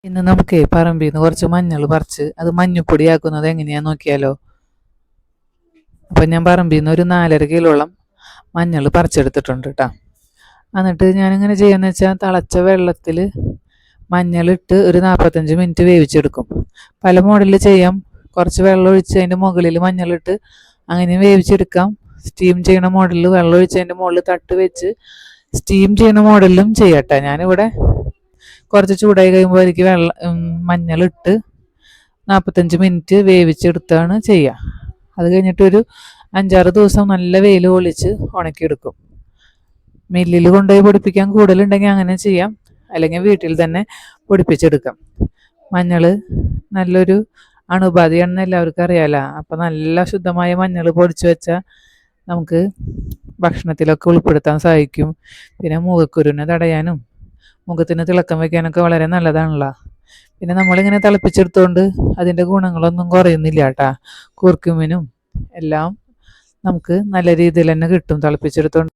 ഇന്ന് നമുക്ക് പറമ്പിൽ നിന്ന് കുറച്ച് മഞ്ഞൾ പറിച്ച് അത് മഞ്ഞപ്പൊടിയാക്കുന്നത് എങ്ങനെയാന്ന് നോക്കിയാലോ. അപ്പം ഞാൻ പറമ്പിൽ നിന്ന് ഒരു 4.5 കിലോളം മഞ്ഞൾ പറിച്ചെടുത്തിട്ടുണ്ട് കേട്ടോ. എന്നിട്ട് ഞാനിങ്ങനെ ചെയ്യാന്ന് വെച്ചാൽ തിളച്ച വെള്ളത്തിൽ മഞ്ഞളിട്ട് ഒരു 45 മിനിറ്റ് വേവിച്ചെടുക്കും. പല മോഡലിൽ ചെയ്യാം. കുറച്ച് വെള്ളം ഒഴിച്ച് അതിൻ്റെ മുകളിൽ മഞ്ഞളിട്ട് അങ്ങനെ വേവിച്ചെടുക്കാം. സ്റ്റീം ചെയ്യണ മോഡലിൽ വെള്ളം ഒഴിച്ച് അതിൻ്റെ മുകളിൽ തട്ട് വെച്ച് സ്റ്റീം ചെയ്യണ മോഡലിലും ചെയ്യട്ടെ. ഞാനിവിടെ കുറച്ച് ചൂടായി കഴിയുമ്പോൾ എനിക്ക് മഞ്ഞളിട്ട് 45 മിനിറ്റ് വേവിച്ചെടുത്താണ് ചെയ്യുക. അത് കഴിഞ്ഞിട്ടൊരു 5-6 ദിവസം നല്ല വെയിൽ കൊള്ളിച്ച് ഉണക്കിയെടുക്കും. മില്ലിൽ കൊണ്ടുപോയി പൊടിപ്പിക്കാൻ കൂടുതലുണ്ടെങ്കിൽ അങ്ങനെ ചെയ്യാം, അല്ലെങ്കിൽ വീട്ടിൽ തന്നെ പൊടിപ്പിച്ചെടുക്കാം. മഞ്ഞൾ നല്ലൊരു അണുബാധയാണെന്ന് എല്ലാവർക്കും അറിയാമല്ലോ. അപ്പം നല്ല ശുദ്ധമായ മഞ്ഞൾ പൊടിച്ച് വെച്ചാൽ നമുക്ക് ഭക്ഷണത്തിലൊക്കെ ഉൾപ്പെടുത്താൻ സാധിക്കും. പിന്നെ മുഖക്കുരുവിനെ തടയാനും മുഖത്തിന് തിളക്കം വയ്ക്കാനൊക്കെ വളരെ നല്ലതാണല്ലോ. പിന്നെ നമ്മളിങ്ങനെ തിളപ്പിച്ചെടുത്തുകൊണ്ട് അതിൻ്റെ ഗുണങ്ങളൊന്നും കുറയുന്നില്ല കേട്ടാ. കുർക്കുമിനും എല്ലാം നമുക്ക് നല്ല രീതിയിൽ തന്നെ കിട്ടും തിളപ്പിച്ചെടുത്തോണ്ട്.